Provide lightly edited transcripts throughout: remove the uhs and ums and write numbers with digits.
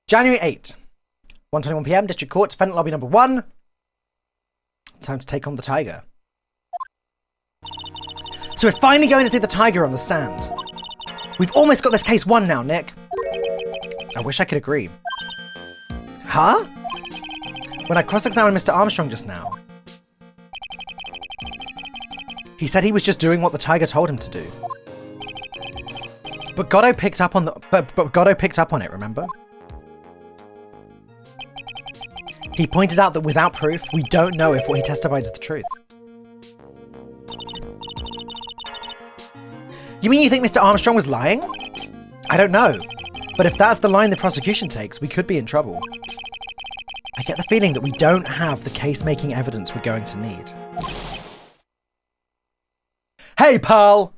January 8, 1:21 p.m, District Court, Defendant Lobby number 1. Time to take on the tiger. So we're finally going to see the tiger on the stand. We've almost got this case won now, Nick. I wish I could agree. Huh? When I cross-examined Mr. Armstrong just now, he said he was just doing what the tiger told him to do. But Goddo picked up on Goddo picked up on it, remember? He pointed out that without proof, we don't know if what he testified is the truth. You mean you think Mr. Armstrong was lying? I don't know. But if that's the line the prosecution takes, we could be in trouble. I get the feeling that we don't have the case-making evidence we're going to need. Hey, pal!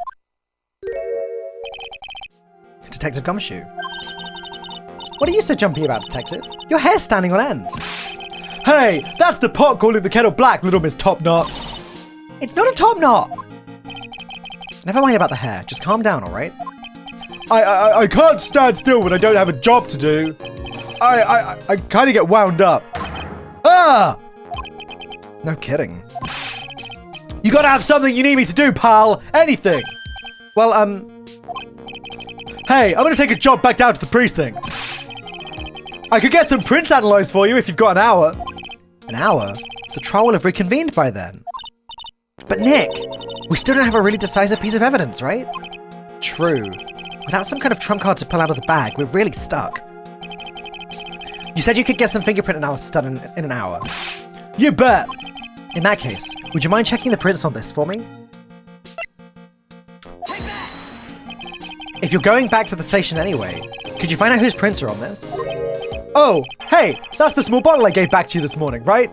Detective Gumshoe. What are you so jumpy about, Detective? Your hair's standing on end. Hey, that's the pot calling the kettle black, little Miss Top Knot. It's not a top knot. Never mind about the hair. Just calm down, all right? I can't stand still when I don't have a job to do. I kind of get wound up. Ah! No kidding. You gotta have something you need me to do, pal. Anything. Well, hey, I'm gonna take a job back down to the precinct. I could get some prints analysed for you if you've got an hour. An hour? The trial will have reconvened by then. But Nick, we still don't have a really decisive piece of evidence, right? True. Without some kind of trump card to pull out of the bag, we're really stuck. You said you could get some fingerprint analysis done in an hour. You bet! In that case, would you mind checking the prints on this for me? If you're going back to the station anyway, could you find out whose prints are on this? Oh, hey, that's the small bottle I gave back to you this morning, right?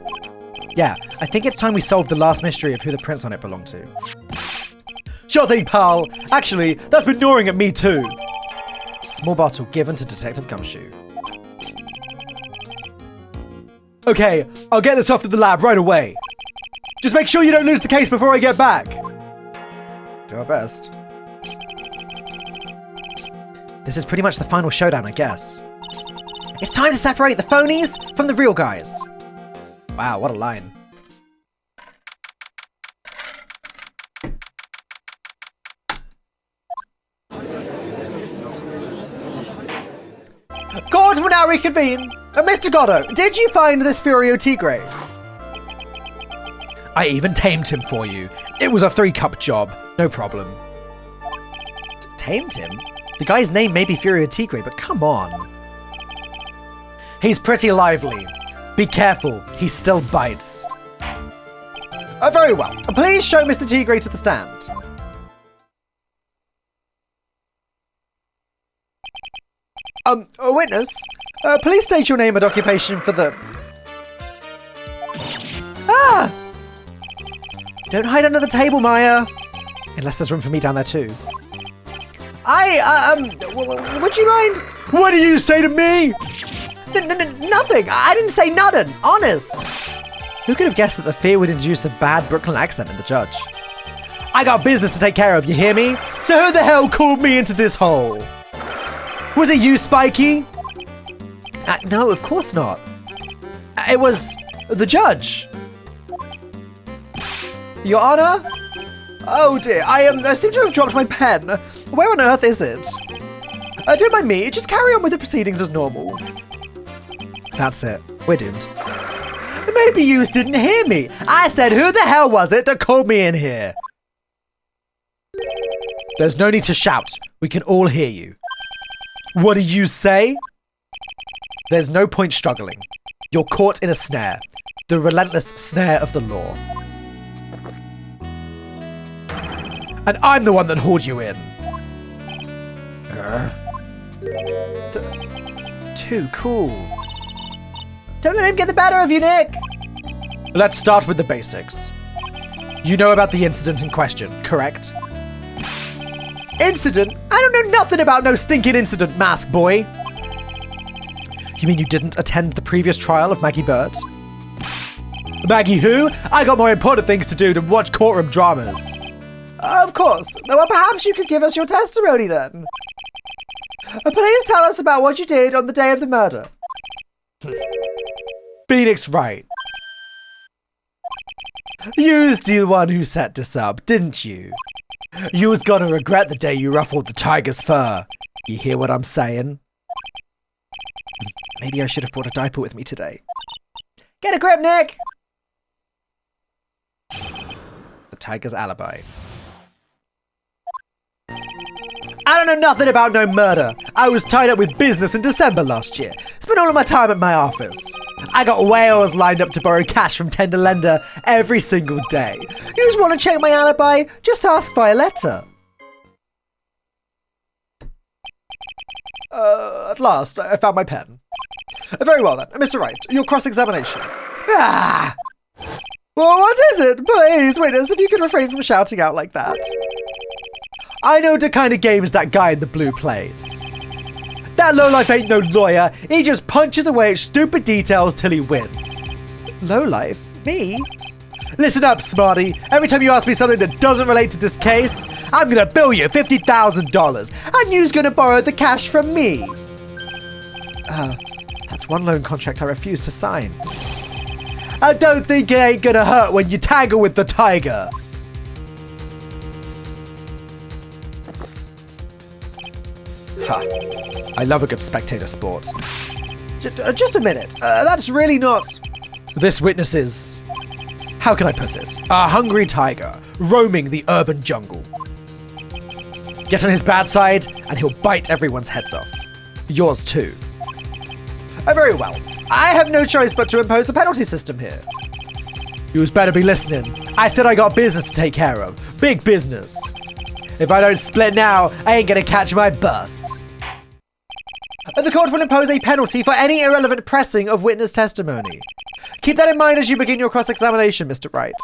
Yeah, I think it's time we solved the last mystery of who the prints on it belong to. Sure thing, pal. Actually, that's been gnawing at me too. Small bottle given to Detective Gumshoe. Okay, I'll get this off to the lab right away. Just make sure you don't lose the case before I get back. Do our best. This is pretty much the final showdown, I guess. It's time to separate the phonies from the real guys. Wow, what a line. Court will now reconvene. Mr. Goddo, did you find this Furio Tigre? I even tamed him for you. It was a 3-cup job. No problem. Tamed him? The guy's name may be Furio Tigre, but come on. He's pretty lively. Be careful, he still bites. Very well. Please show Mr. Tigre to the stand. A witness, please state your name and occupation for the... Ah! Don't hide under the table, Maya. Unless there's room for me down there too. Would you mind? What do you say to me? Nothing. I didn't say nothing. Honest. Who could have guessed that the fear would induce a bad Brooklyn accent in the judge? I got business to take care of, you hear me? So who the hell called me into this hole? Was it you, Spikey? No, of course not. It was the judge. Your Honor? Oh dear, I seem to have dropped my pen. Where on earth is it? Don't mind me, just carry on with the proceedings as normal. That's it. We're doomed. Maybe you didn't hear me. I said, who the hell was it that called me in here? There's no need to shout. We can all hear you. What do you say? There's no point struggling. You're caught in a snare. The relentless snare of the law. And I'm the one that hauled you in. Too cool. Don't let him get the better of you, Nick. Let's start with the basics. You know about the incident in question, correct? Incident? I don't know nothing about no stinking incident, mask boy. You mean you didn't attend the previous trial of Maggie Bird? Maggie who? I got more important things to do than watch courtroom dramas. Of course. Well, perhaps you could give us your testimony then. Please tell us about what you did on the day of the murder. Phoenix Wright. You's the one who set this up, didn't you? You was gonna regret the day you ruffled the tiger's fur. You hear what I'm saying? Maybe I should have brought a diaper with me today. Get a grip, Nick! The tiger's alibi. I don't know nothing about no murder. I was tied up with business in December last year. Spent all of my time at my office. I got whales lined up to borrow cash from tender lender every single day. You just want to check my alibi? Just ask Violetta. At last, I found my pen. Very well then, Mr. Wright, your cross-examination. Ah! Well, what is it? Please, witness, if you could refrain from shouting out like that. I know the kind of games that guy in the blue plays. That lowlife ain't no lawyer. He just punches away at stupid details till he wins. Lowlife? Me? Listen up, smarty. Every time you ask me something that doesn't relate to this case, I'm gonna bill you $50,000, and you's gonna borrow the cash from me. That's one loan contract I refuse to sign. I don't think it ain't gonna hurt when you tangle with the tiger. I love a good spectator sport. Just a minute. That's really not... This witness is... How can I put it? A hungry tiger, roaming the urban jungle. Get on his bad side, and he'll bite everyone's heads off. Yours too. Very well. I have no choice but to impose a penalty system here. You's better be listening. I said I got business to take care of. Big business. If I don't split now, I ain't gonna catch my bus. The court will impose a penalty for any irrelevant pressing of witness testimony. Keep that in mind as you begin your cross-examination, Mr. Wright.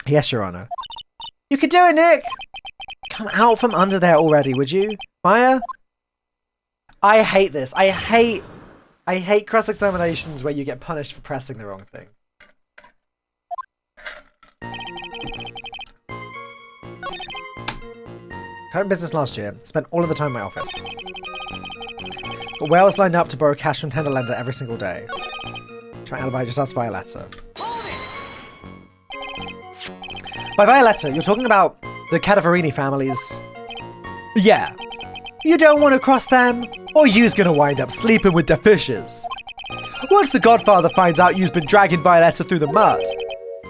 Yes, Your Honor. You can do it, Nick. Come out from under there already, would you? Maya? I hate this. I hate cross-examinations where you get punished for pressing the wrong thing. Had business last year. Spent all of the time in my office. Got whales lined up to borrow cash from tender lender every single day. Try alibi, just ask Violetta. By Violetta, you're talking about the Cadaverini families. Yeah. You don't want to cross them, or you's gonna wind up sleeping with the fishes. Once the Godfather finds out you's been dragging Violetta through the mud,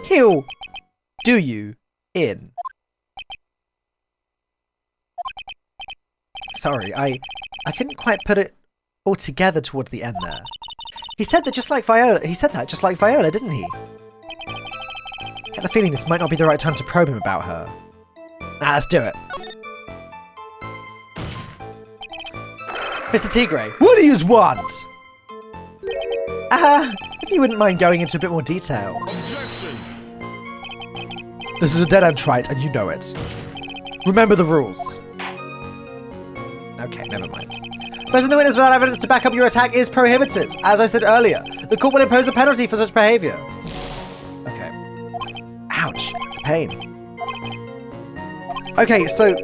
he'll do you in. Sorry, I couldn't quite put it all together towards the end there. He said that just like Viola, didn't he? Get the feeling this might not be the right time to probe him about her. Nah, let's do it. Mr. Tigre, what do you want? If you wouldn't mind going into a bit more detail. Objection. This is a dead-end trite, and you know it. Remember the rules. Okay, never mind. Present the witness without evidence to back up your attack is prohibited. As I said earlier, the court will impose a penalty for such behavior. Okay. Ouch. The pain. Okay, so...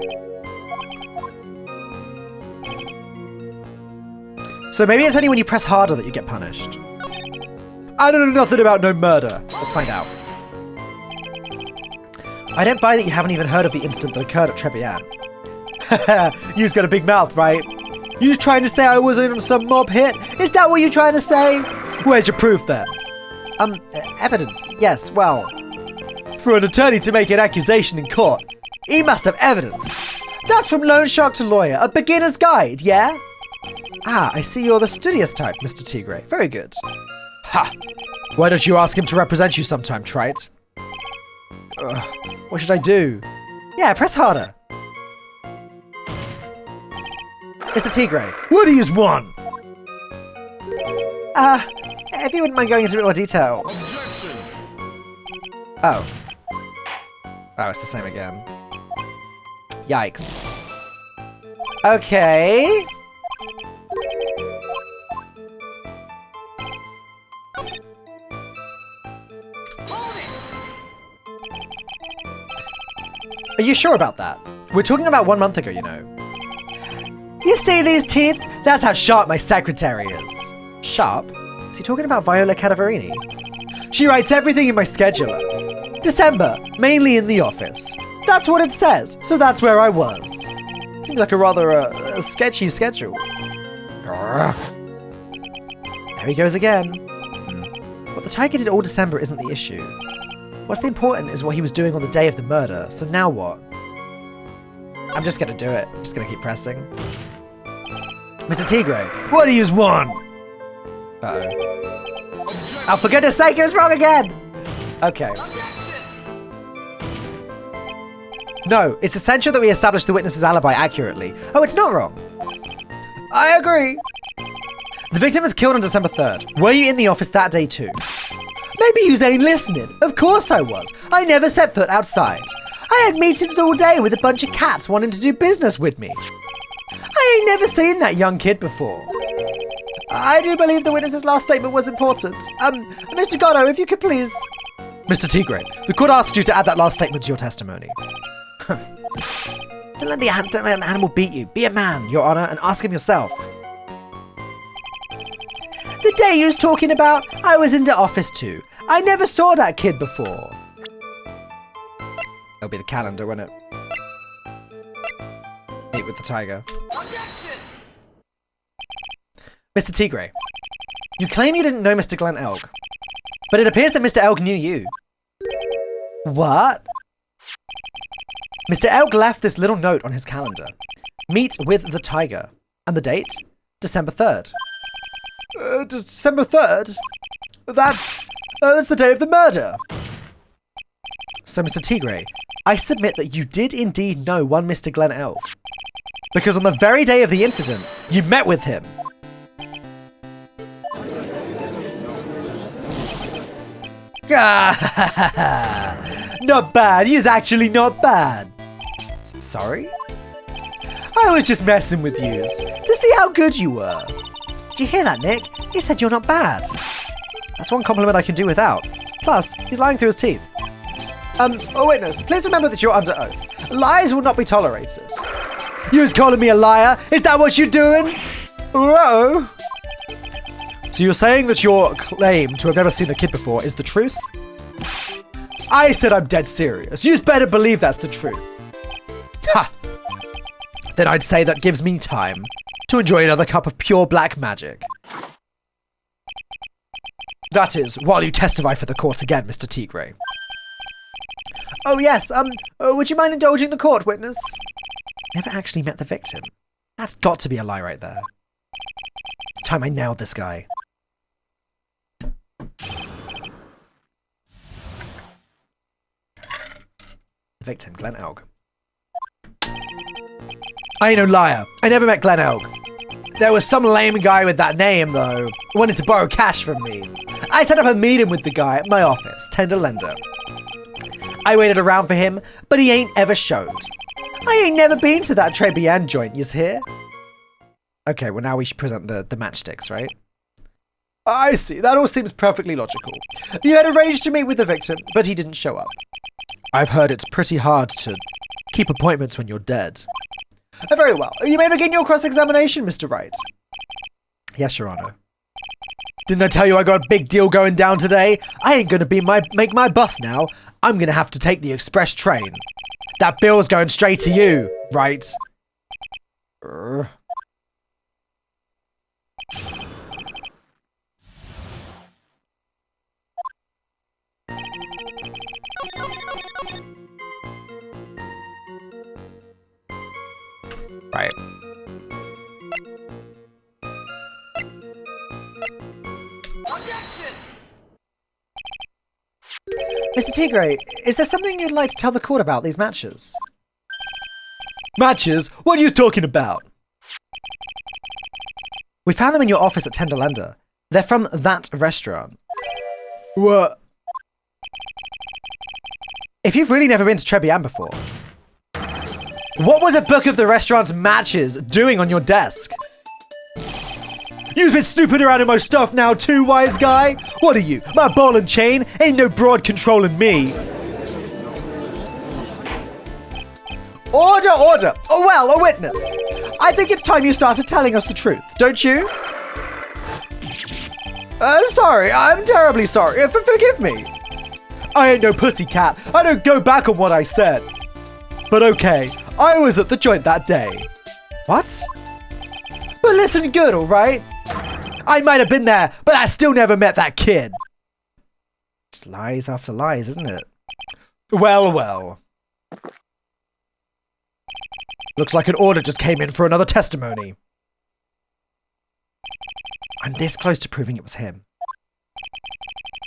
So maybe it's only when you press harder that you get punished. I don't know nothing about no murder. Let's find out. I don't buy that you haven't even heard of the incident that occurred at Tribulations. You's got a big mouth, right? You trying to say I was in on some mob hit? Is that what you're trying to say? Where's your proof then? Evidence. Yes, well. For an attorney to make an accusation in court, he must have evidence. That's from loan shark to lawyer, a beginner's guide, yeah? Ah, I see you're the studious type, Mr. Tigre. Very good. Ha! Why don't you ask him to represent you sometime, trite? What should I do? Yeah, press harder. Mr. Tigre, what do you want? If you wouldn't mind going into a bit more detail. Objection. Oh. Oh, it's the same again. Yikes. Okay. Are you sure about that? We're talking about 1 month ago, you know. You see these teeth? That's how sharp my secretary is. Sharp? Is he talking about Viola Cadaverini? She writes everything in my scheduler. December, mainly in the office. That's what it says, so that's where I was. Seems like a rather sketchy schedule. Grr. There he goes again. What the tiger did all December isn't the issue. What's the important is what he was doing on the day of the murder, so now what? I'm just gonna do it. I'm just gonna keep pressing. Mr. Tigre, what do you want? Uh-oh. Oh, for goodness sake, it was wrong again! Okay. No, it's essential that we establish the witness's alibi accurately. Oh, it's not wrong. I agree. The victim was killed on December 3rd. Were you in the office that day too? Maybe you ain't listening. Of course I was. I never set foot outside. I had meetings all day with a bunch of cats wanting to do business with me. I ain't never seen that young kid before. I do believe the witness's last statement was important. Mr. Gatto, if you could please... Mr. Tigre, the court asked you to add that last statement to your testimony. Don't let an animal beat you. Be a man, Your Honor, and ask him yourself. The day you was talking about, I was in the office too. I never saw that kid before. It'll be the calendar, won't it? Meet with the tiger. Mr. Tigre, you claim you didn't know Mr. Glenn Elg, but it appears that Mr. Elg knew you. What? Mr. Elg left this little note on his calendar. Meet with the tiger. And the date? December 3rd. December 3rd? That's the day of the murder. So, Mr. Tigre, I submit that you did indeed know one Mr. Glenn Elg. Because on the very day of the incident, you met with him. Not bad. He's actually not bad. Sorry? I was just messing with yous to see how good you were. Did you hear that, Nick? He said you're not bad. That's one compliment I can do without. Plus, he's lying through his teeth. Witness, please remember that you're under oath. Lies will not be tolerated. You's calling me a liar? Is that what you're doing? Whoa. So you're saying that your claim to have never seen the kid before is the truth? I said I'm dead serious. You'd better believe that's the truth. Ha! Then I'd say that gives me time to enjoy another cup of pure black magic. That is, while you testify for the court again, Mr. Tigre. Oh yes, would you mind indulging the court, witness? Never actually met the victim. That's got to be a lie right there. It's time I nailed this guy. The victim, Glenn Elg. I ain't no liar. I never met Glenn Elg. There was some lame guy with that name, though, who wanted to borrow cash from me. I set up a meeting with the guy at my office, tender lender. I waited around for him, but he ain't ever showed. I ain't never been to that Tribulations joint, yous hear? Okay, well now we should present the matchsticks, right? I see, that all seems perfectly logical. You had arranged to meet with the victim, but he didn't show up. I've heard it's pretty hard to keep appointments when you're dead. Very well. You may begin your cross-examination, Mr. Wright. Yes, Your Honor. Didn't I tell you I got a big deal going down today? I ain't gonna make my bus now. I'm gonna have to take the express train. That bill's going straight to you, right? Right. Mr. Tigre, is there something you'd like to tell the court about these matches? Matches? What are you talking about? We found them in your office at Tenderlander. They're from that restaurant. What? If you've really never been to Tribulations before, what was a book of the restaurant's matches doing on your desk? You've been snooping around in my stuff now too, wise guy? What are you, my ball and chain? Ain't no broad controlling me. Order, order! Oh well, a witness. I think it's time you started telling us the truth, don't you? Sorry, I'm terribly sorry. Forgive me. I ain't no pussycat. I don't go back on what I said. But okay, I was at the joint that day. What? But listen good, alright? I might have been there, but I still never met that kid. Just lies after lies, isn't it? Well, well. Looks like an order just came in for another testimony. I'm this close to proving it was him.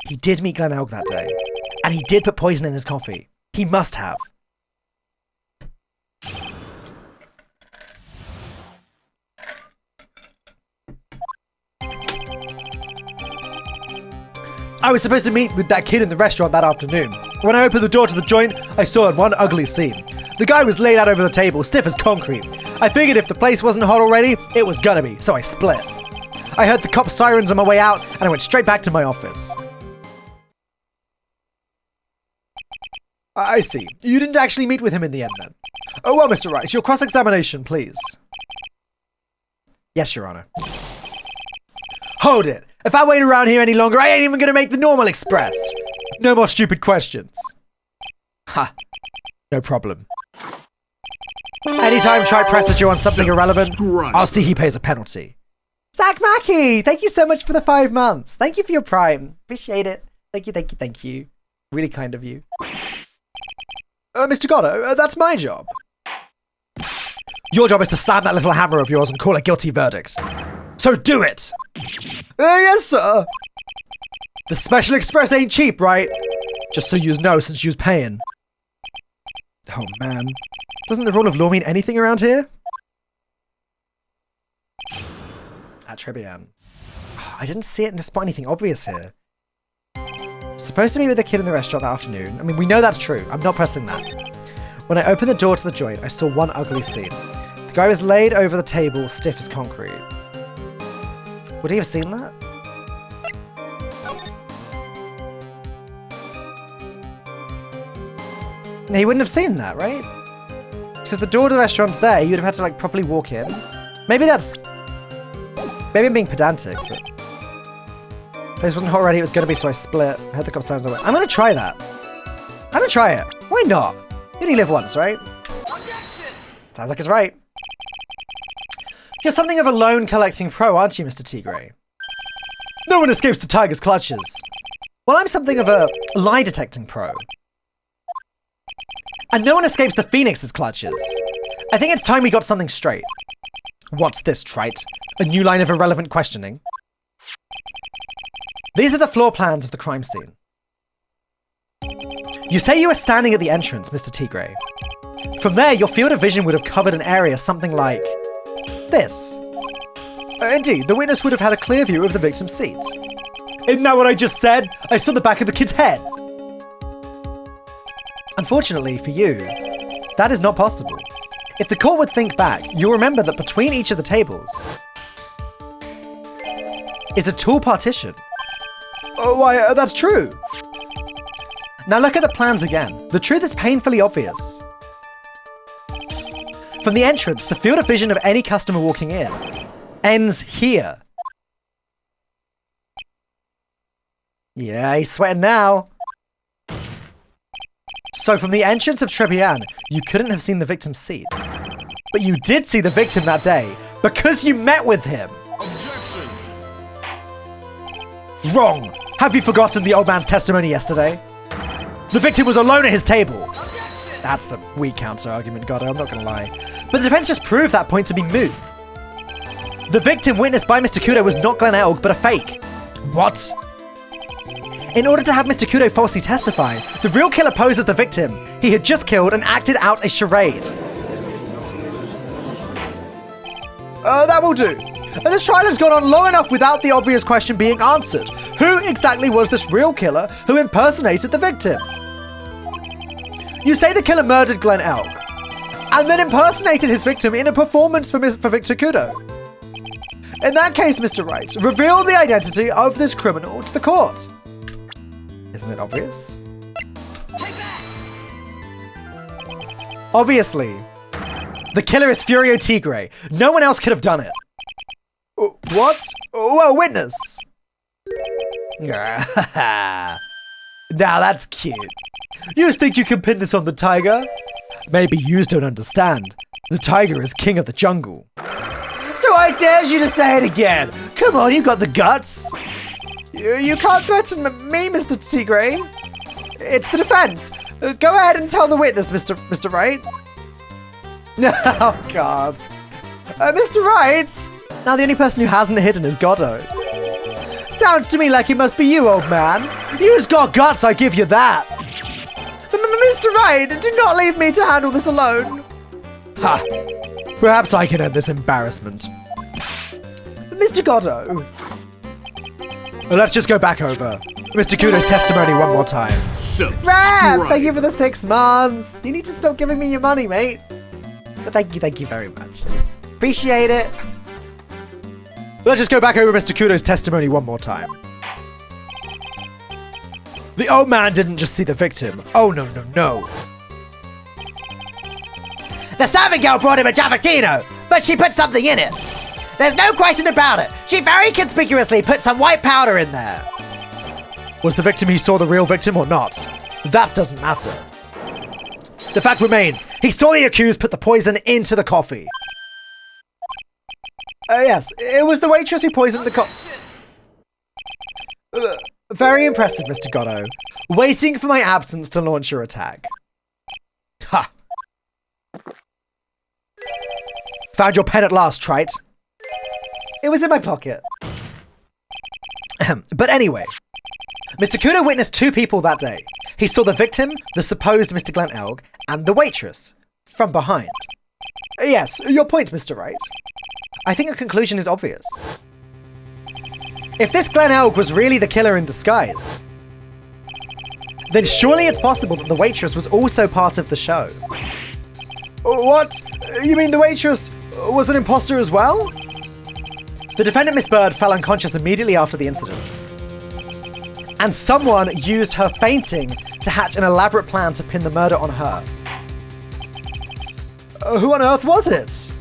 He did meet Glen Elg that day, and he did put poison in his coffee. He must have. I was supposed to meet with that kid in the restaurant that afternoon. When I opened the door to the joint, I saw one ugly scene. The guy was laid out over the table, stiff as concrete. I figured if the place wasn't hot already, it was gonna be, so I split. I heard the cop sirens on my way out, and I went straight back to my office. I see. You didn't actually meet with him in the end, then? Oh, well, Mr. Wright, your cross-examination, please. Yes, Your Honor. Hold it! If I wait around here any longer, I ain't even gonna make the normal express! No more stupid questions. Ha. No problem. Anytime Tripe presses you on something irrelevant, I'll see he pays a penalty. Zach Mackey, thank you so much for the 5 months. Thank you for your Prime. Appreciate it. Thank you, thank you, thank you. Really kind of you. Mr. Gatto, that's my job. Your job is to slam that little hammer of yours and call a guilty verdict. So do it! Yes, sir. The Special Express ain't cheap, right? Just so yous know, since yous paying. Oh, man. Doesn't the rule of law mean anything around here? At Tribian. I didn't see it and spot anything obvious here. Supposed to meet with the kid in the restaurant that afternoon. I mean, we know that's true. I'm not pressing that. When I opened the door to the joint, I saw one ugly scene. The guy was laid over the table, stiff as concrete. Would he have seen that? No, he wouldn't have seen that, right? Because the door to the restaurant's there, you'd have had to, like, properly walk in. Maybe that's... Maybe I'm being pedantic, but... Place wasn't hot already, it was gonna be, so I split. I heard the cop sounds away. I'm gonna try that. I'm gonna try it. Why not? You only live once, right? Sounds like it's right. You're something of a loan collecting pro, aren't you, Mr. Tigray? No one escapes the tiger's clutches. Well, I'm something of a lie detecting pro. And no one escapes the Phoenix's clutches. I think it's time we got something straight. What's this, trite? A new line of irrelevant questioning? These are the floor plans of the crime scene. You say you were standing at the entrance, Mr. Tigray. From there, your field of vision would have covered an area something like this. Indeed, the witness would have had a clear view of the victim's seat. Isn't that what I just said? I saw the back of the kid's head. Unfortunately for you, that is not possible. If the court would think back, you'll remember that between each of the tables is a tall partition. Oh, why, that's true. Now look at the plans again. The truth is painfully obvious. From the entrance, the field of vision of any customer walking in ends here. Yeah, he's sweating now. So from the entrance of Tribian, you couldn't have seen the victim's seat. But you did see the victim that day, because you met with him. Objection. Wrong. Have you forgotten the old man's testimony yesterday? The victim was alone at his table. That's a weak counter-argument, Goddo, I'm not gonna lie. But the defense just proved that point to be moot. The victim witnessed by Mr. Kudo was not Glen Elg, but a fake. What? In order to have Mr. Kudo falsely testify, the real killer posed as the victim he had just killed and acted out a charade. That will do. This trial has gone on long enough without the obvious question being answered. Who exactly was this real killer who impersonated the victim? You say the killer murdered Glen Elg, and then impersonated his victim in a performance for Victor Kudo. In that case, Mr. Wright, reveal the identity of this criminal to the court. Isn't it obvious? Obviously, the killer is Furio Tigray. No one else could have done it. What? Well, witness. Now that's cute. You think you can pin this on the tiger? Maybe yous don't understand. The tiger is king of the jungle. So I dare you to say it again. Come on, you got the guts. You can't threaten me, Mr. Tigray. It's the defense. Go ahead and tell the witness, Mr. Wright. Oh, God. Mr. Wright? Now the only person who hasn't hidden is Goddo. Sounds to me like it must be you, old man. You've got guts, I give you that. Mr. Wright, do not leave me to handle this alone. Ha. Perhaps I can end this embarrassment. Mr. Goddo. Let's just go back over Mr. Kudo's testimony one more time. Rap! Thank you for the 6 months. You need to stop giving me your money, mate. But thank you very much. Appreciate it. Let's just go back over Mr. Kudo's testimony one more time. The old man didn't just see the victim. Oh, no. The servant girl brought him a Giaffettino, but she put something in it. There's no question about it. She very conspicuously put some white powder in there. Was the victim he saw the real victim or not? That doesn't matter. The fact remains, he saw the accused put the poison into the coffee. Yes, it was the waitress who poisoned the coffee. Very impressive, Mr. Goddo. Waiting for my absence to launch your attack. Ha! Found your pen at last, trite. It was in my pocket. But anyway, Mr. Kudo witnessed 2 people that day. He saw the victim, the supposed Mr. Glen Elg, and the waitress, from behind. Yes, your point, Mr. Wright. I think a conclusion is obvious. If this Glen Elg was really the killer in disguise, then surely it's possible that the waitress was also part of the show. What? You mean the waitress was an imposter as well? The defendant, Miss Bird, fell unconscious immediately after the incident. And someone used her fainting to hatch an elaborate plan to pin the murder on her. Who on earth was it?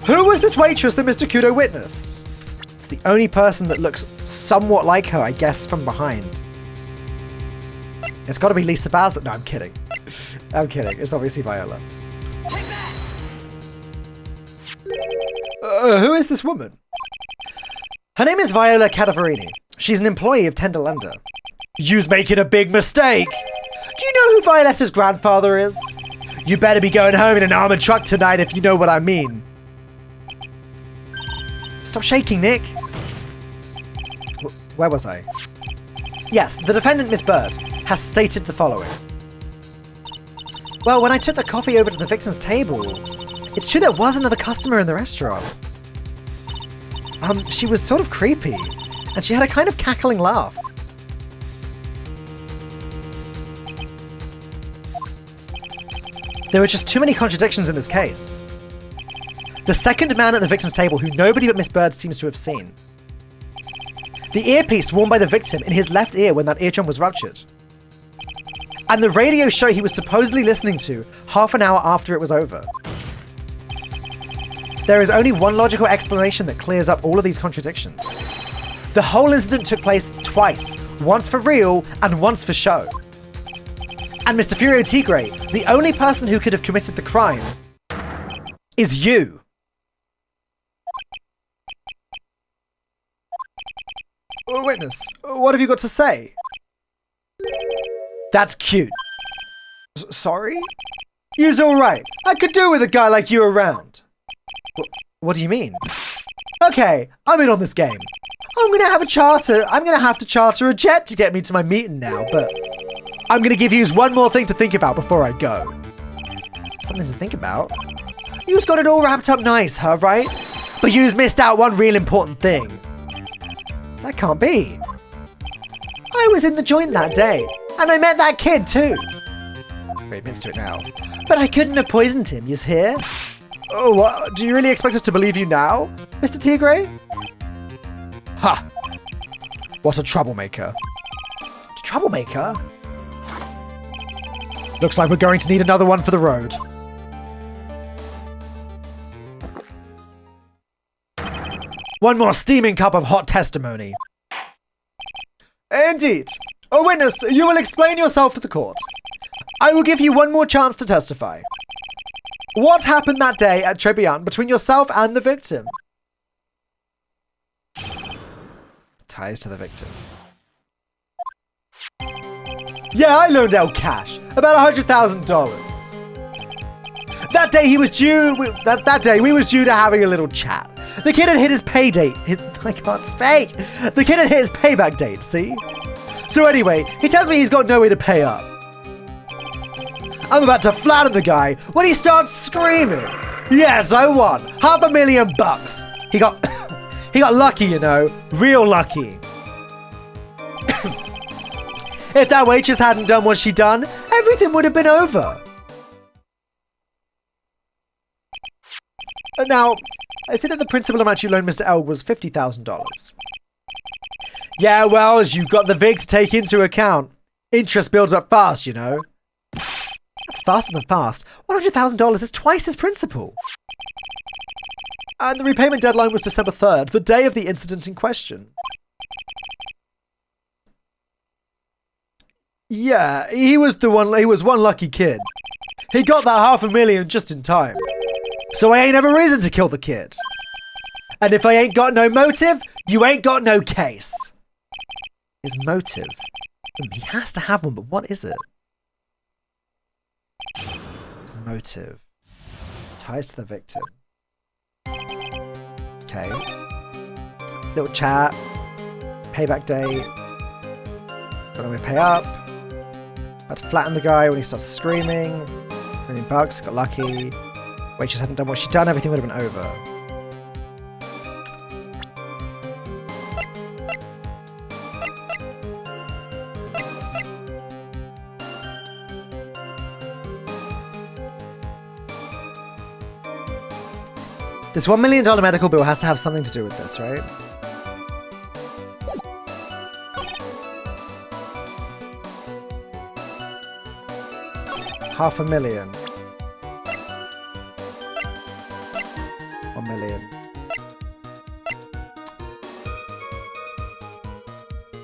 Who was this waitress that Mr. Kudo witnessed? It's the only person that looks somewhat like her, I guess, from behind. It's got to be Lisa Basil. No, I'm kidding. I'm kidding. It's obviously Viola. Who is this woman? Her name is Viola Cadavarini. She's an employee of Tenderlender. You's making a big mistake. Do you know who Violetta's grandfather is? You better be going home in an armored truck tonight if you know what I mean. Stop shaking, Nick. Where was I? Yes, the defendant, Miss Bird, has stated the following. Well, when I took the coffee over to the victim's table, it's true there was another customer in the restaurant. She was sort of creepy, and she had a kind of cackling laugh. There were just too many contradictions in this case. The second man at the victim's table who nobody but Miss Bird seems to have seen. The earpiece worn by the victim in his left ear when that eardrum was ruptured. And the radio show he was supposedly listening to half an hour after it was over. There is only one logical explanation that clears up all of these contradictions. The whole incident took place twice, once for real and once for show. And Mr. Furio Tigre, the only person who could have committed the crime, is you. Witness, what have you got to say? That's cute. Sorry? You's alright. I could do with a guy like you around. What do you mean? Okay, I'm in on this game. I'm gonna have to charter a jet to get me to my meeting now, but I'm gonna give yous one more thing to think about before I go. Something to think about? Yous got it all wrapped up nice, huh, right? But yous missed out one real important thing. That can't be. I was in the joint that day, and I met that kid too. Wait, admits to it now. But I couldn't have poisoned him, yous hear? Oh, what? Do you really expect us to believe you now, Mr. Tigre? Ha! What a troublemaker. Troublemaker? Looks like we're going to need another one for the road. One more steaming cup of hot testimony. Indeed. A witness, you will explain yourself to the court. I will give you one more chance to testify. What happened that day at Tribulations between yourself and the victim? Ties to the victim. Yeah, I loaned out cash. About $100,000. That day he was due. That day we was due to having a little chat. The kid had hit his pay date. I can't speak. The kid had hit his payback date. See. So anyway, he tells me he's got no way to pay up. I'm about to flatten the guy when he starts screaming. Yes, I won $500,000. He got he got lucky, you know, real lucky. If that waitress hadn't done what she done, everything would have been over. Now, I see that the principal amount you loaned Mr. L was $50,000. Yeah, well, as you've got the VIG to take into account, interest builds up fast, you know. That's faster than fast. $100,000 is twice his principal. And the repayment deadline was December 3rd, the day of the incident in question. Yeah, he was one lucky kid. He got that $500,000 just in time. So I ain't have a reason to kill the kid. And if I ain't got no motive, you ain't got no case. His motive? He has to have one, but what is it? His motive. Ties to the victim. Okay. Little chat. Payback date. Got no way to pay up. Had to flatten the guy when he starts screaming. $1 million, got lucky. Waitress hadn't done what she'd done, everything would have been over. This $1 million medical bill has to have something to do with this, right? $500,000. $1 million.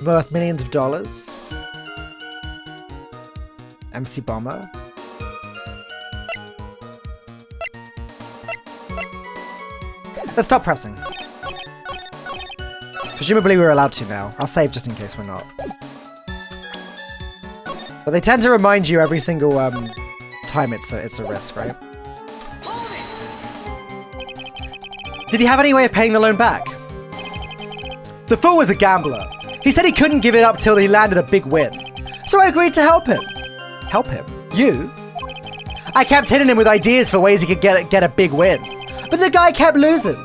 Worth millions of dollars. MC Bomber. Let's stop pressing. Presumably we're allowed to now. I'll save just in case we're not. But they tend to remind you every single time it's a risk, right? Did he have any way of paying the loan back? The fool was a gambler. He said he couldn't give it up till he landed a big win. So I agreed to help him. Help him? You? I kept hitting him with ideas for ways he could get a big win. But the guy kept losing.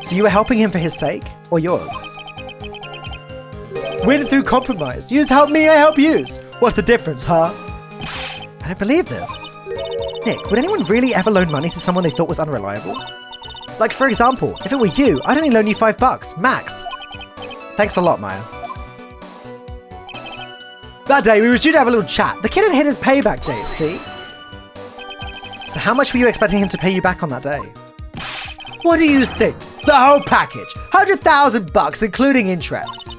So you were helping him for his sake? Or yours? Win through compromise. Yous help me, I help yous. What's the difference, huh? I don't believe this. Nick, would anyone really ever loan money to someone they thought was unreliable? Like, for example, if it were you, I'd only loan you $5, max. Thanks a lot, Maya. That day, we were due to have a little chat. The kid had hit his payback date, see? So how much were you expecting him to pay you back on that day? What do you think? The whole package. $100,000, including interest.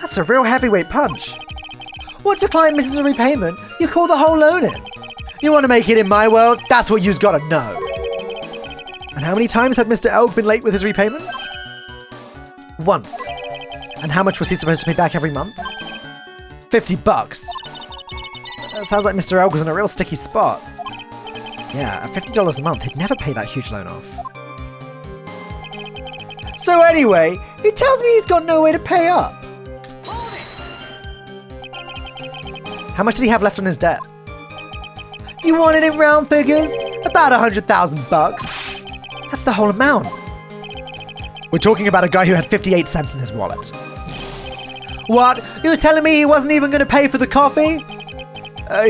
That's a real heavyweight punch. Once a client misses a repayment, you call the whole loan in. You want to make it in my world? That's what you've got to know. And how many times had Mr. Elk been late with his repayments? Once. And how much was he supposed to pay back every month? $50. That sounds like Mr. Elk was in a real sticky spot. Yeah, at $50 a month, he'd never pay that huge loan off. So anyway, he tells me he's got no way to pay up. How much did he have left on his debt? You want it in round figures? About $100,000. That's the whole amount. We're talking about a guy who had 58 cents in his wallet. What? You were telling me he wasn't even going to pay for the coffee?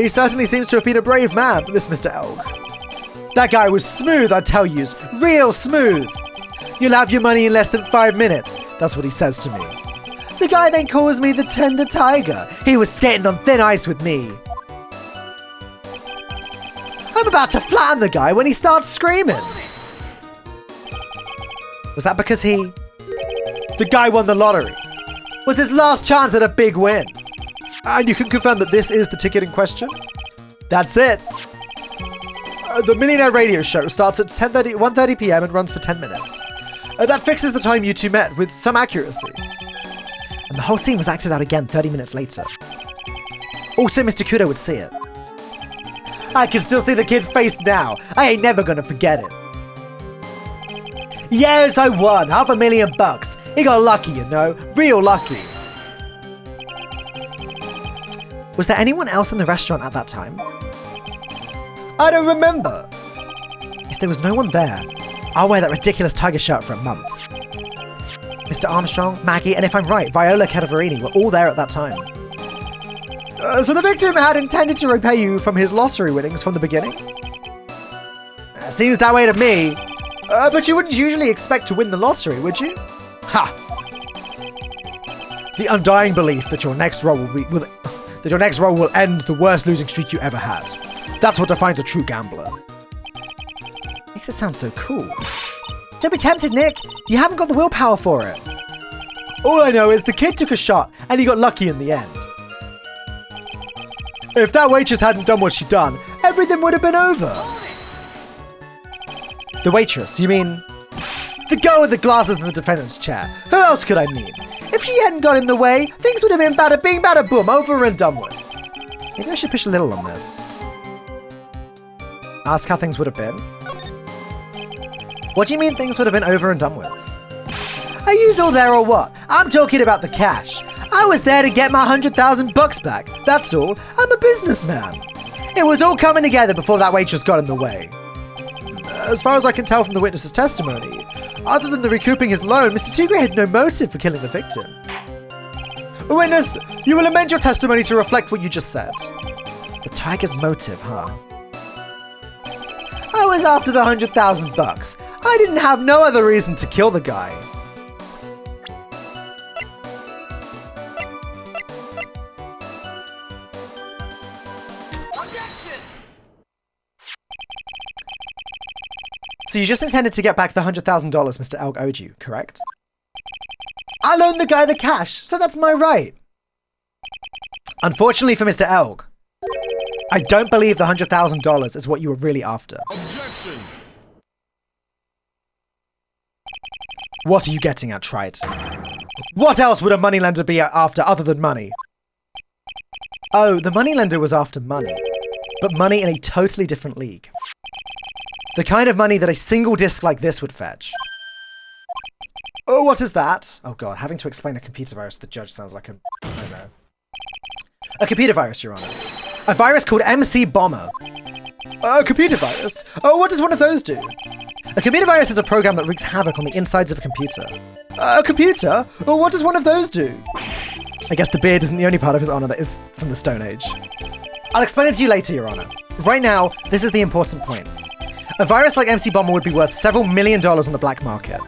He certainly seems to have been a brave man, this Mr. Elk. That guy was smooth, I tell yous. Real smooth. You'll have your money in less than 5 minutes. That's what he says to me. The guy then calls me the tender tiger. He was skating on thin ice with me. I'm about to flatten the guy when he starts screaming. Was that because the guy won the lottery? was his last chance at a big win. And you can confirm that this is the ticket in question? That's it. The Millionaire Radio Show starts at 1:30 p.m. and runs for 10 minutes. That fixes the time you two met with some accuracy. And the whole scene was acted out again 30 minutes later. Also, Mr. Kudo would see it. I can still see the kid's face now. I ain't never gonna forget it. Yes, I won $500,000. He got lucky, you know, real lucky. Was there anyone else in the restaurant at that time? I don't remember. If there was no one there, I'll wear that ridiculous tiger shirt for a month. Mr. Armstrong, Maggie, and if I'm right, Viola Cadaverini were all there at that time. So the victim had intended to repay you from his lottery winnings from the beginning? Seems that way to me. But you wouldn't usually expect to win the lottery, would you? Ha! The undying belief that your next roll will end the worst losing streak you ever had. That's what defines a true gambler. Makes it sound so cool. Don't be tempted, Nick. You haven't got the willpower for it. All I know is the kid took a shot and he got lucky in the end. If that waitress hadn't done what she'd done, everything would have been over. The waitress, you mean? The girl with the glasses in the defendant's chair. Who else could I mean? If she hadn't got in the way, things would have been bada bing, bada boom, over and done with. Maybe I should push a little on this. Ask how things would have been. What do you mean things would have been over and done with? Are yous all there or what? I'm talking about the cash. I was there to get my $100,000 back. That's all. I'm a businessman. It was all coming together before that waitress got in the way. As far as I can tell from the witness's testimony, other than the recouping his loan, Mr. Tigre had no motive for killing the victim. Witness, you will amend your testimony to reflect what you just said. The tiger's motive, huh? I was after the $100,000. I didn't have no other reason to kill the guy. So you just intended to get back the $100,000 Mr. Elg owed you, correct? I loaned the guy the cash, so that's my right. Unfortunately for Mr. Elg, I don't believe the $100,000 is what you were really after. Objection! What are you getting at, Trite? What else would a moneylender be after other than money? Oh, the moneylender was after money, but money in a totally different league. The kind of money that a single disc like this would fetch. Oh, what is that? Oh god, having to explain a computer virus to the judge sounds like I don't know. A computer virus, Your Honor. A virus called MC Bomber. A computer virus? Oh, what does one of those do? A computer virus is a program that wreaks havoc on the insides of a computer. A computer? Oh, what does one of those do? I guess the beard isn't the only part of His Honor that is from the Stone Age. I'll explain it to you later, Your Honor. Right now, this is the important point. A virus like MC Bomber would be worth several $1 million on the black market.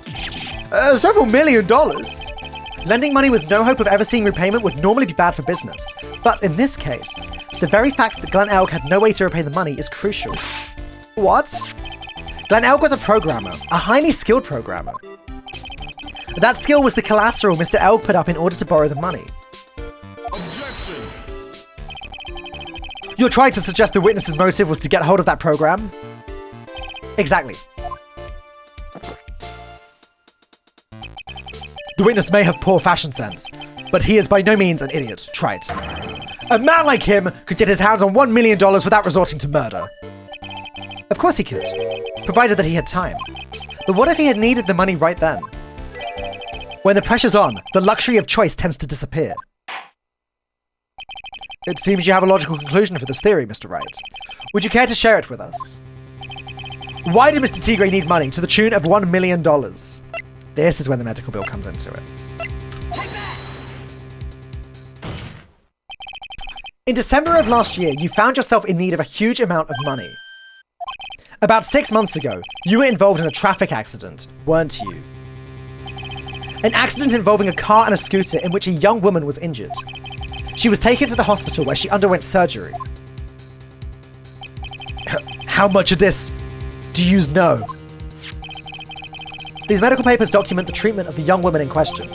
Several $1 million? Lending money with no hope of ever seeing repayment would normally be bad for business. But in this case, the very fact that Glenn Elg had no way to repay the money is crucial. What? Glenn Elg was a programmer, a highly skilled programmer. That skill was the collateral Mr. Elg put up in order to borrow the money. Objection! You're trying to suggest the witness's motive was to get hold of that program? Exactly. The witness may have poor fashion sense, but he is by no means an idiot. Trite. A man like him could get his hands on $1 million without resorting to murder. Of course he could, provided that he had time. But what if he had needed the money right then? When the pressure's on, the luxury of choice tends to disappear. It seems you have a logical conclusion for this theory, Mr. Wright. Would you care to share it with us? Why did Mr. Tigre need money to the tune of $1 million? This is when the medical bill comes into it. In December of last year, you found yourself in need of a huge amount of money. About 6 months ago, you were involved in a traffic accident, weren't you? An accident involving a car and a scooter in which a young woman was injured. She was taken to the hospital where she underwent surgery. How much of this do you know? These medical papers document the treatment of the young woman in question.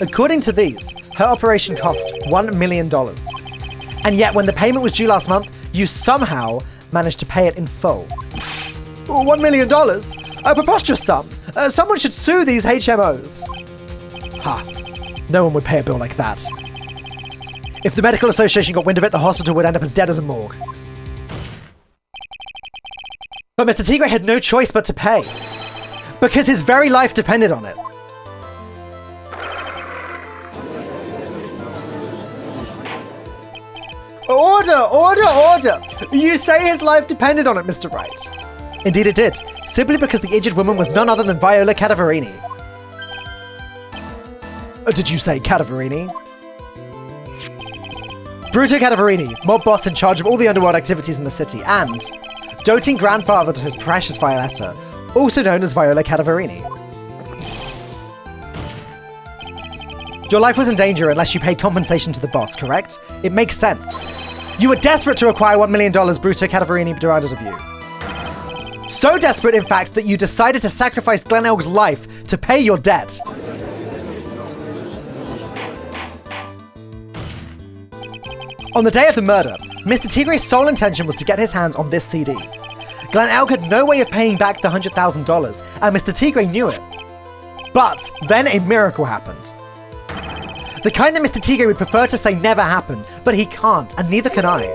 According to these, her operation cost $1 million. And yet when the payment was due last month, you somehow managed to pay it in full. $1 million? A preposterous sum. Someone should sue these HMOs. Ha. No one would pay a bill like that. If the medical association got wind of it, the hospital would end up as dead as a morgue. But Mr. Tigre had no choice but to pay. Because his very life depended on it. Order! Order! Order! You say his life depended on it, Mr. Wright. Indeed it did, simply because the injured woman was none other than Viola Cadavarini. Did you say Cadavarini? Bruto Cadavarini, mob boss in charge of all the underworld activities in the city, and doting grandfather to his precious Violetta, also known as Viola Cadavarini. Your life was in danger unless you paid compensation to the boss, correct? It makes sense. You were desperate to acquire $1 million Bruto Cadavarini demanded of you. So desperate, in fact, that you decided to sacrifice Glen Elg's life to pay your debt. On the day of the murder, Mr. Tigre's sole intention was to get his hands on this CD. Glen Elg had no way of paying back the $100,000, and Mr. Tigre knew it. But then a miracle happened. The kind that Mr. Tigre would prefer to say never happened, but he can't, and neither can I.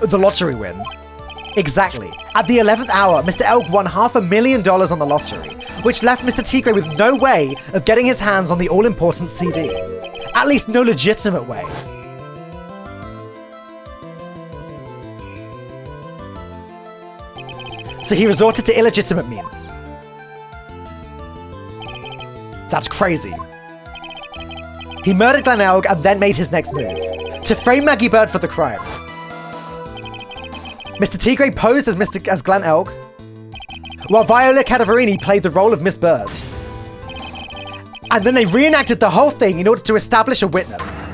The lottery win. Exactly. At the 11th hour, Mr. Elg won $500,000 on the lottery, which left Mr. Tigre with no way of getting his hands on the all-important CD. At least no legitimate way. So he resorted to illegitimate means. That's crazy. He murdered Glen Elg and then made his next move, to frame Maggie Bird for the crime. Mr. Tigre posed as Glen Elg, while Viola Cadavarini played the role of Miss Bird. And then they reenacted the whole thing in order to establish a witness.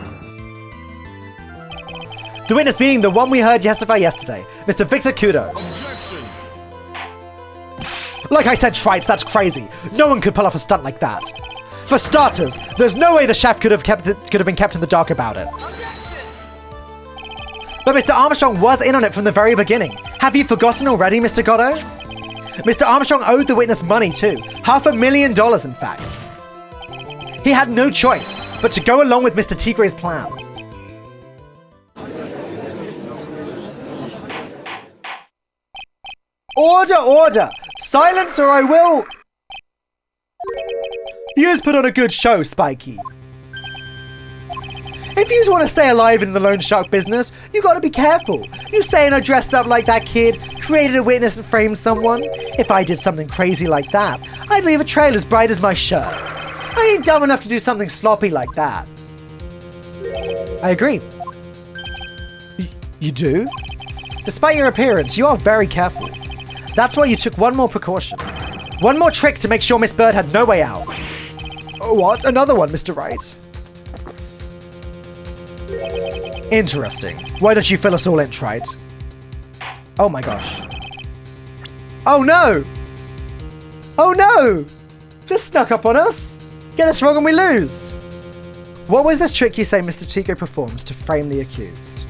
The witness being the one we heard testify yesterday, Mr. Victor Kudo. Objection. Like I said, Trites, that's crazy. No one could pull off a stunt like that. For starters, there's no way the chef could have been kept in the dark about it. But Mr. Armstrong was in on it from the very beginning. Have you forgotten already, Mr. Goddo? Mr. Armstrong owed the witness money too. $500,000, in fact. He had no choice but to go along with Mr. Tigre's plan. Order, order! Silence or I will... Yous put on a good show, Spiky. If yous want to stay alive in the loan shark business, you gotta be careful. You saying I dressed up like that kid, created a witness and framed someone? If I did something crazy like that, I'd leave a trail as bright as my shirt. I ain't dumb enough to do something sloppy like that. I agree. You do? Despite your appearance, you are very careful. That's why you took one more precaution. One more trick to make sure Miss Bird had no way out. What? Another one, Mr. Wright? Interesting. Why don't you fill us all in, Trite? Oh my gosh. Oh no! Oh no! This snuck up on us! Get us wrong and we lose! What was this trick you say Mr. Tigre performs to frame the accused?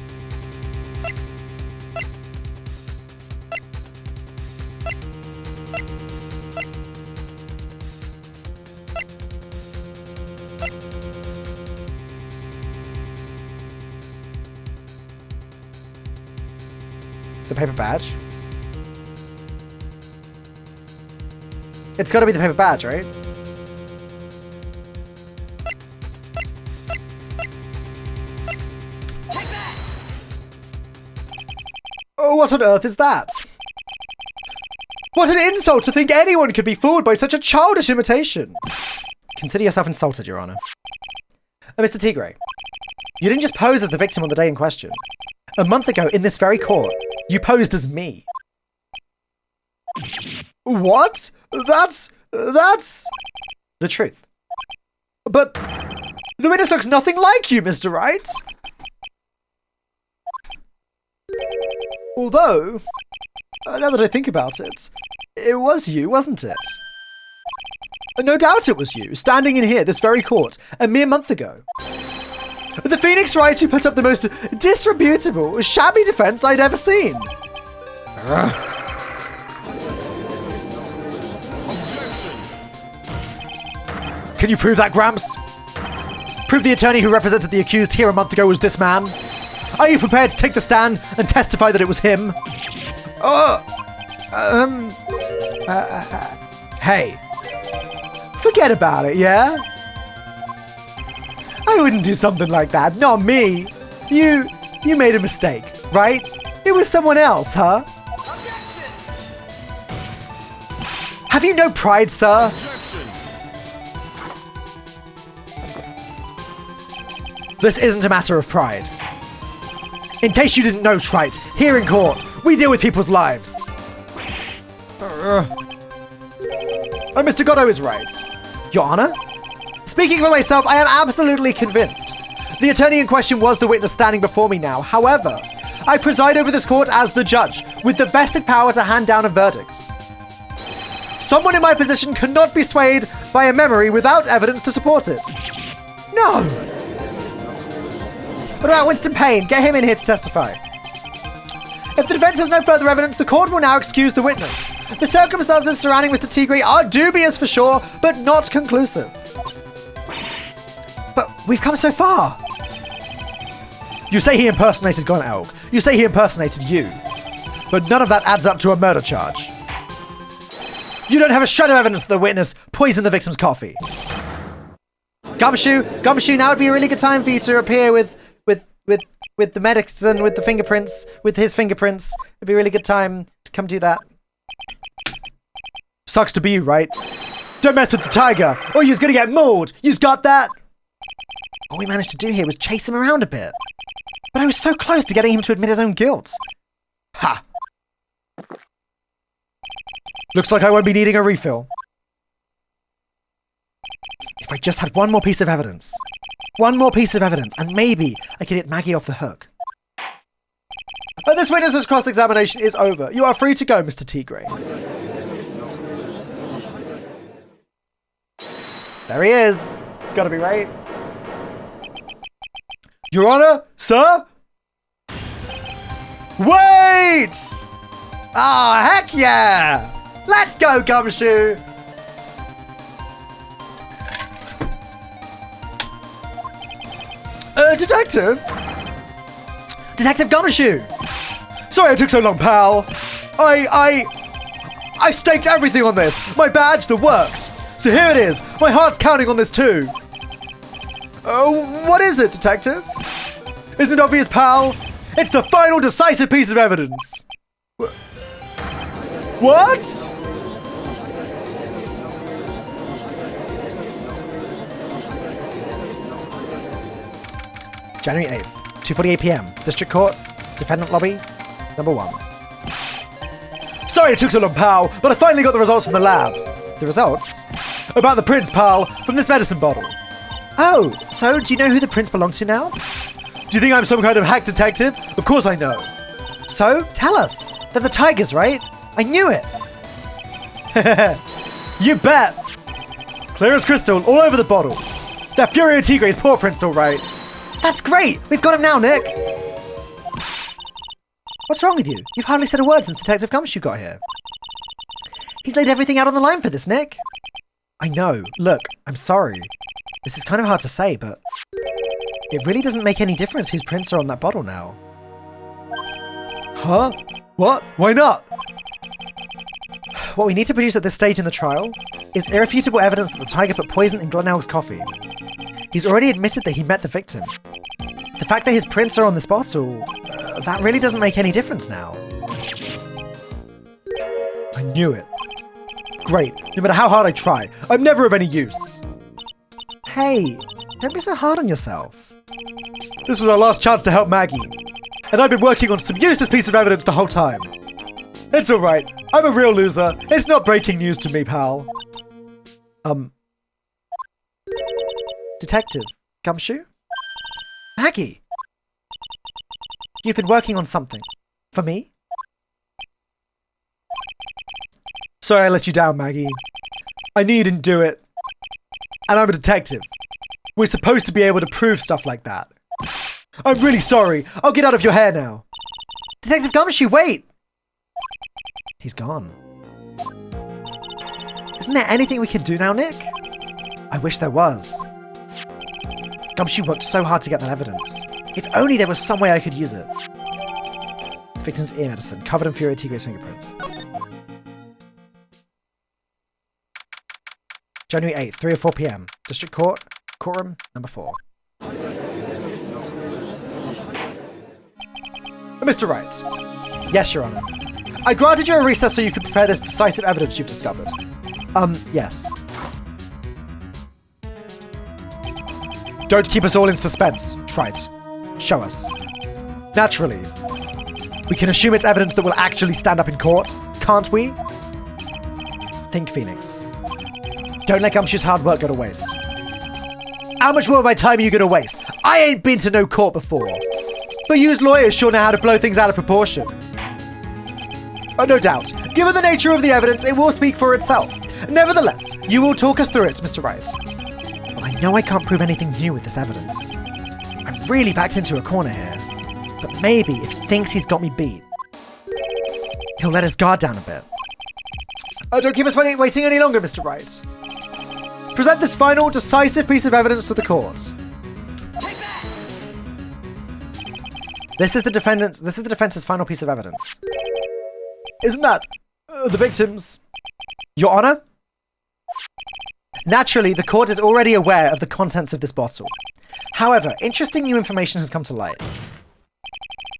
The paper badge? It's gotta be the paper badge, right? Oh, what on earth is that? What an insult to think anyone could be fooled by such a childish imitation! Consider yourself insulted, Your Honor. Mr. Tigre, you didn't just pose as the victim on the day in question. A month ago, in this very court, you posed as me. What? That's the truth. But the witness looks nothing like you, Mr. Wright. Although, now that I think about it, it was you, wasn't it? No doubt it was you, standing in here, this very court, a mere month ago. The Phoenix Wright who put up the most disreputable, shabby defense I'd ever seen. Can you prove that, Gramps? Prove the attorney who represented the accused here a month ago was this man? Are you prepared to take the stand and testify that it was him? Hey. Forget about it, yeah? I wouldn't do something like that, not me. You made a mistake, right? It was someone else, huh? Have you no pride, sir? This isn't a matter of pride. In case you didn't know, Trite, here in court, we deal with people's lives. Mr. Goddo is right. Your Honor? Speaking for myself, I am absolutely convinced. The attorney in question was the witness standing before me now. However, I preside over this court as the judge, with the vested power to hand down a verdict. Someone in my position cannot be swayed by a memory without evidence to support it. No! What about Winston Payne? Get him in here to testify. If the defense has no further evidence, the court will now excuse the witness. The circumstances surrounding Mr. Tigre are dubious for sure, but not conclusive. But we've come so far. You say he impersonated Glen Elk. You say he impersonated you. But none of that adds up to a murder charge. You don't have a shred of evidence that the witness poisoned the victim's coffee. Gumshoe, now would be a really good time for you to appear with the medics and with the fingerprints, with his fingerprints. It'd be a really good time to come do that. Sucks to be you, right? Don't mess with the tiger, or you's gonna get mauled. You's got that? All we managed to do here was chase him around a bit. But I was so close to getting him to admit his own guilt. Ha! Looks like I won't be needing a refill. If I just had one more piece of evidence. One more piece of evidence, and maybe I could get Maggie off the hook. But this witness's cross-examination is over. You are free to go, Mr. Tigre. There he is. It's gotta be right. Your Honor, sir? Wait! Ah, heck yeah! Let's go, Gumshoe! Detective? Detective Gumshoe! Sorry it took so long, pal. I staked everything on this. My badge, the works. So here it is. My heart's counting on this too. What is it, Detective? Isn't it obvious, pal? It's the final decisive piece of evidence. What? January 8th, 2:48 p.m. District Court, Defendant Lobby, number 1. Sorry it took so long, pal, but I finally got the results from the lab. The results? About the prints, pal, from this medicine bottle. Oh, so do you know who the prints belong to now? Do you think I'm some kind of hack detective? Of course I know. So, tell us. They're the tigers, right? I knew it. You bet. Clear as crystal, all over the bottle. They're Furio Tigre's paw prints, all right. That's great! We've got him now, Nick! What's wrong with you? You've hardly said a word since Detective Gumshoe got here. He's laid everything out on the line for this, Nick. I know. Look, I'm sorry. This is kind of hard to say, but it really doesn't make any difference whose prints are on that bottle now. Huh? What? Why not? What we need to produce at this stage in the trial is irrefutable evidence that the tiger put poison in Glenelg's coffee. He's already admitted that he met the victim. The fact that his prints are on this bottle, that really doesn't make any difference now. I knew it. Great. No matter how hard I try, I'm never of any use. Hey, don't be so hard on yourself. This was our last chance to help Maggie. And I've been working on some useless piece of evidence the whole time. It's alright. I'm a real loser. It's not breaking news to me, pal. Detective Gumshoe? Maggie! You've been working on something. For me? Sorry I let you down, Maggie. I knew you didn't do it. And I'm a detective. We're supposed to be able to prove stuff like that. I'm really sorry. I'll get out of your hair now. Detective Gumshoe, wait! He's gone. Isn't there anything we can do now, Nick? I wish there was. Gumshoe worked so hard to get that evidence. If only there was some way I could use it. Victim's ear medicine, covered in Fury Tigre's fingerprints. January 8th, 3 or 4 p.m. District Court, courtroom number 4. Mr. Wright. Yes, Your Honor. I granted you a recess so you could prepare this decisive evidence you've discovered. Yes. Don't keep us all in suspense. Trite. Show us. Naturally. We can assume it's evidence that will actually stand up in court, can't we? Think, Phoenix. Don't let Gumshoe's hard work go to waste. How much more of my time are you gonna waste? I ain't been to no court before. But you's lawyers sure know how to blow things out of proportion. Oh, no doubt. Given the nature of the evidence, it will speak for itself. Nevertheless, you will talk us through it, Mr. Wright. Well, I know I can't prove anything new with this evidence. I'm really backed into a corner here. But maybe if he thinks he's got me beat, he'll let his guard down a bit. Oh, don't keep us waiting any longer, Mr. Wright. Present this final, decisive piece of evidence to the court. This is the defense's final piece of evidence. Isn't that the victim's? Your Honor? Naturally, the court is already aware of the contents of this bottle. However, interesting new information has come to light.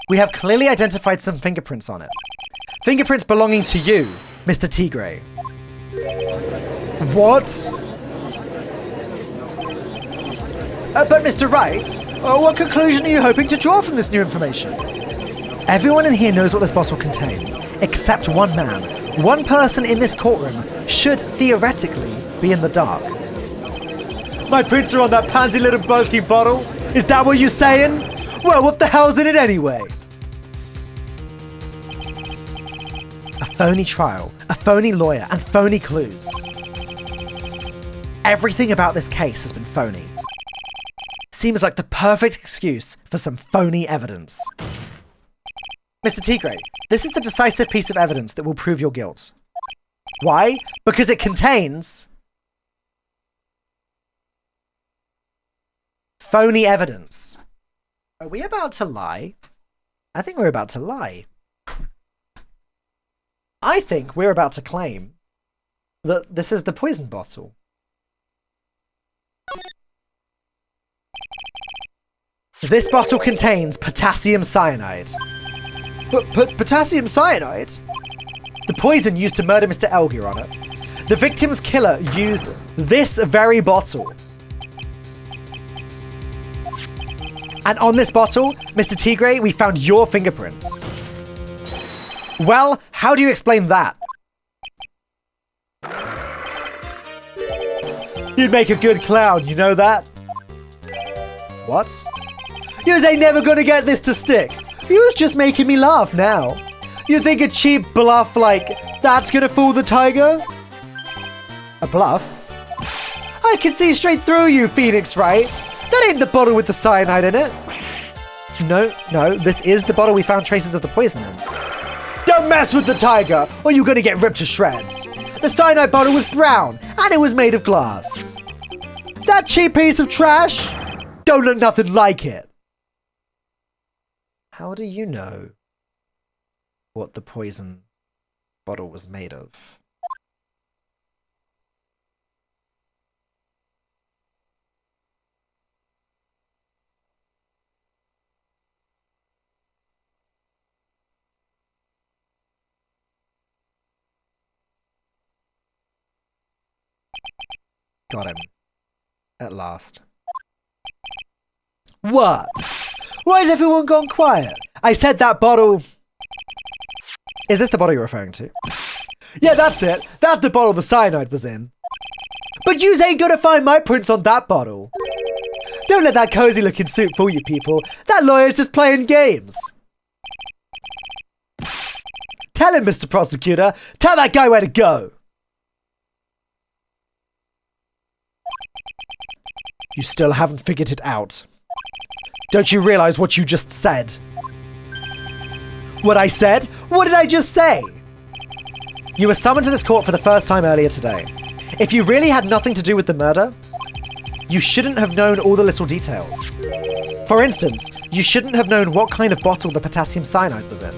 We have clearly identified some fingerprints on it. Fingerprints belonging to you, Mr. Tigre. What? But Mr. Wright, what conclusion are you hoping to draw from this new information? Everyone in here knows what this bottle contains, except one man. One person in this courtroom should theoretically be in the dark. My prints are on that pansy little bulky bottle? Is that what you're saying? Well, what the hell's in it anyway? A phony trial, a phony lawyer, and phony clues. Everything about this case has been phony. Seems like the perfect excuse for some phony evidence. Mr. Tigre, this is the decisive piece of evidence that will prove your guilt. Why? Because it contains phony evidence. Are we about to lie? I think we're about to lie. I think we're about to claim that this is the poison bottle. This bottle contains potassium cyanide. Potassium cyanide? The poison used to murder Mr. Elg, Your Honor. The victim's killer used this very bottle. And on this bottle, Mr. Tigre, we found your fingerprints. Well, how do you explain that? You'd make a good clown, you know that? What? Yous ain't never gonna get this to stick. Yous just making me laugh now. You think a cheap bluff like that's gonna fool the tiger? A bluff? I can see straight through you, Phoenix Wright. That ain't the bottle with the cyanide in it. No, this is the bottle we found traces of the poison in. Don't mess with the tiger, or you're gonna get ripped to shreds. The cyanide bottle was brown, and it was made of glass. That cheap piece of trash don't look nothing like it. How do you know what the poison bottle was made of? Got him. At last. What? Why has everyone gone quiet? I said that bottle... Is this the bottle you're referring to? Yeah, that's it. That's the bottle the cyanide was in. But yous ain't gonna find my prints on that bottle. Don't let that cozy looking suit fool you people. That lawyer's just playing games. Tell him, Mr. Prosecutor. Tell that guy where to go. You still haven't figured it out. Don't you realize what you just said? What I said? What did I just say? You were summoned to this court for the first time earlier today. If you really had nothing to do with the murder, you shouldn't have known all the little details. For instance, you shouldn't have known what kind of bottle the potassium cyanide was in.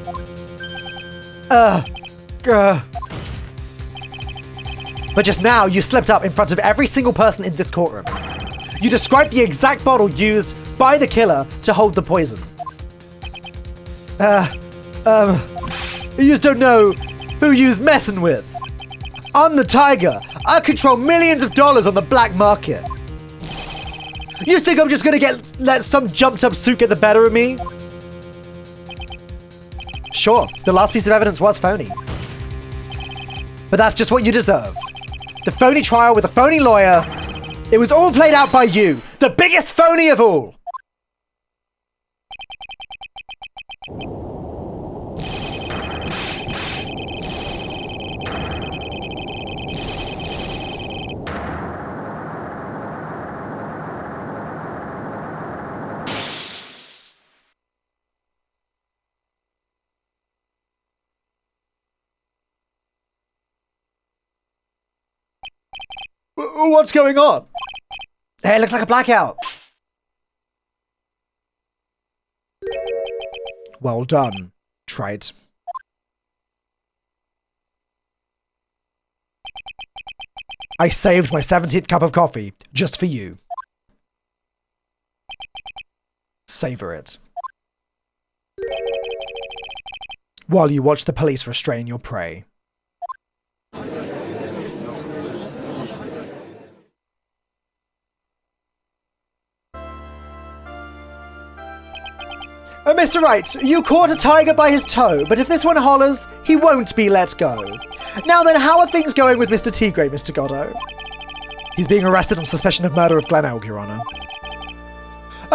But just now, you slipped up in front of every single person in this courtroom. You described the exact bottle used by the killer to hold the poison. You just don't know who you's messing with. I'm the Tiger. I control millions of dollars on the black market. You think I'm just gonna let some jumped up suit get the better of me? Sure, the last piece of evidence was phony. But that's just what you deserve. The phony trial with a phony lawyer. It was all played out by you. The biggest phony of all. What's going on? Hey, it looks like a blackout. Well done, Trite. I saved my 17th cup of coffee just for you. Savor it. While you watch the police restrain your prey. Mr. Wright, you caught a tiger by his toe, but if this one hollers, he won't be let go. Now then, how are things going with Mr. Tigre, Mr. Goddo? He's being arrested on suspicion of murder of Glen Elg, Your Honor.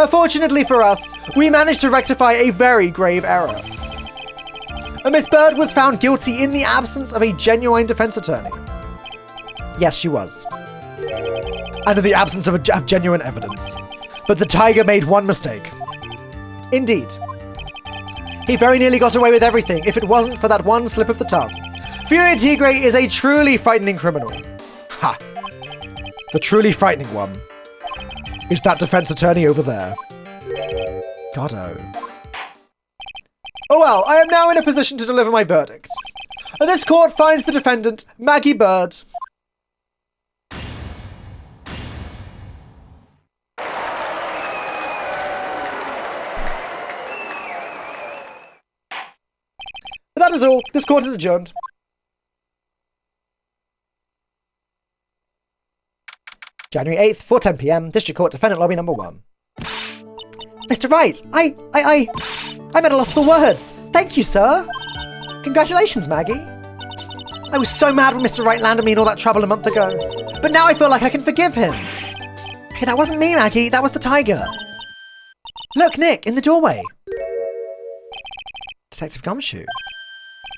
Fortunately for us, we managed to rectify a very grave error. Miss Bird was found guilty in the absence of a genuine defense attorney. Yes, she was. And in the absence of genuine evidence. But the tiger made one mistake. Indeed. He very nearly got away with everything if it wasn't for that one slip of the tongue. Fury Tigre is a truly frightening criminal. Ha! The truly frightening one is that defense attorney over there. Goddo. Oh well, I am now in a position to deliver my verdict. This court finds the defendant, Maggie Bird. That is all. This court is adjourned. January 8th, 4:10 p.m. District Court, Defendant Lobby Number 1. Mr. Wright, I'm at a loss for words. Thank you, sir. Congratulations, Maggie. I was so mad when Mr. Wright landed me in all that trouble a month ago. But now I feel like I can forgive him. Hey, that wasn't me, Maggie. That was the tiger. Look, Nick, in the doorway. Detective Gumshoe.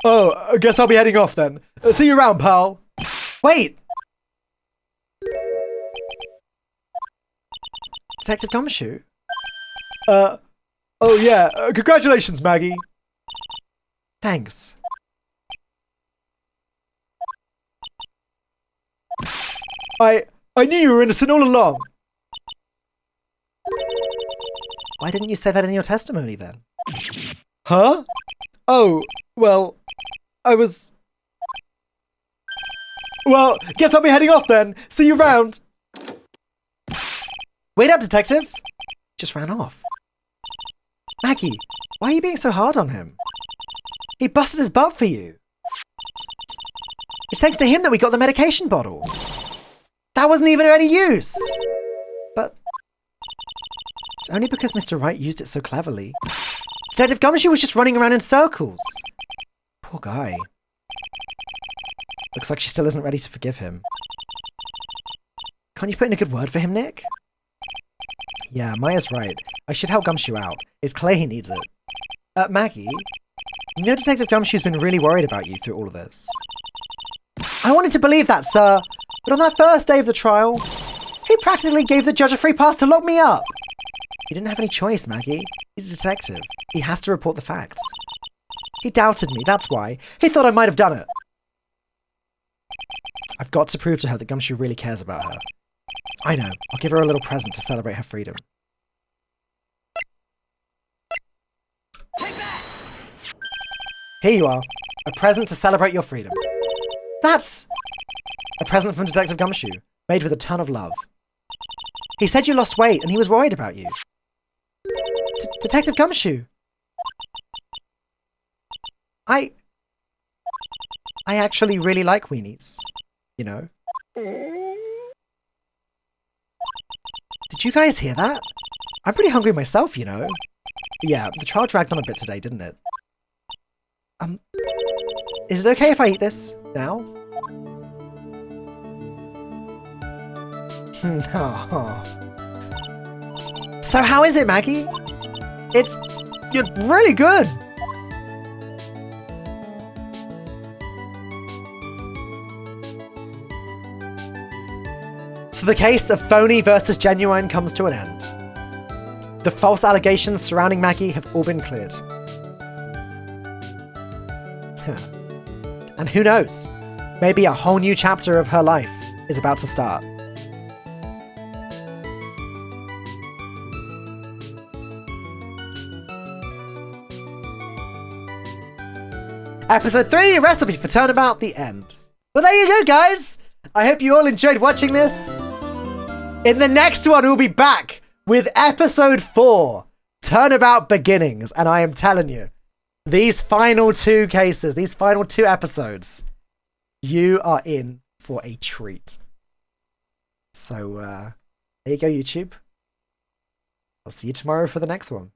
Oh, I guess I'll be heading off then. See you around, pal. Wait. Detective Gumshoe? Oh yeah, congratulations, Maggie. Thanks. I knew you were innocent all along. Why didn't you say that in your testimony then? Huh? Oh, well, I was... Well, guess I'll be heading off then. See you round. Wait up, detective. Just ran off. Maggie, why are you being so hard on him? He busted his butt for you. It's thanks to him that we got the medication bottle. That wasn't even of any use. But it's only because Mr. Wright used it so cleverly. Detective Gumshoe was just running around in circles. Poor guy. Looks like she still isn't ready to forgive him. Can't you put in a good word for him, Nick? Yeah, Maya's right. I should help Gumshoe out. It's clear he needs it. Maggie, you know Detective Gumshoe's been really worried about you through all of this. I wanted to believe that, sir. But on that first day of the trial, He practically gave the judge a free pass to lock me up. He didn't have any choice, Maggie. He's a detective. He has to report the facts. He doubted me, that's why. He thought I might have done it. I've got to prove to her that Gumshoe really cares about her. I know. I'll give her a little present to celebrate her freedom. Take that! Here you are. A present to celebrate your freedom. That's a present from Detective Gumshoe, made with a ton of love. He said you lost weight and he was worried about you. Detective Gumshoe. I actually really like weenies, you know. Did you guys hear that? I'm pretty hungry myself, you know. Yeah, the trial dragged on a bit today, didn't it? Is it okay if I eat this now? So how is it, Maggie? It's really good. So the case of phony versus genuine comes to an end. The false allegations surrounding Maggie have all been cleared. And who knows? Maybe a whole new chapter of her life is about to start. Episode 3, Recipe for Turnabout, the end. Well, there you go, guys. I hope you all enjoyed watching this. In the next one, we'll be back with episode 4, Turnabout Beginnings. And I am telling you, these final 2 cases, these final 2 episodes, you are in for a treat. So, there you go, YouTube. I'll see you tomorrow for the next one.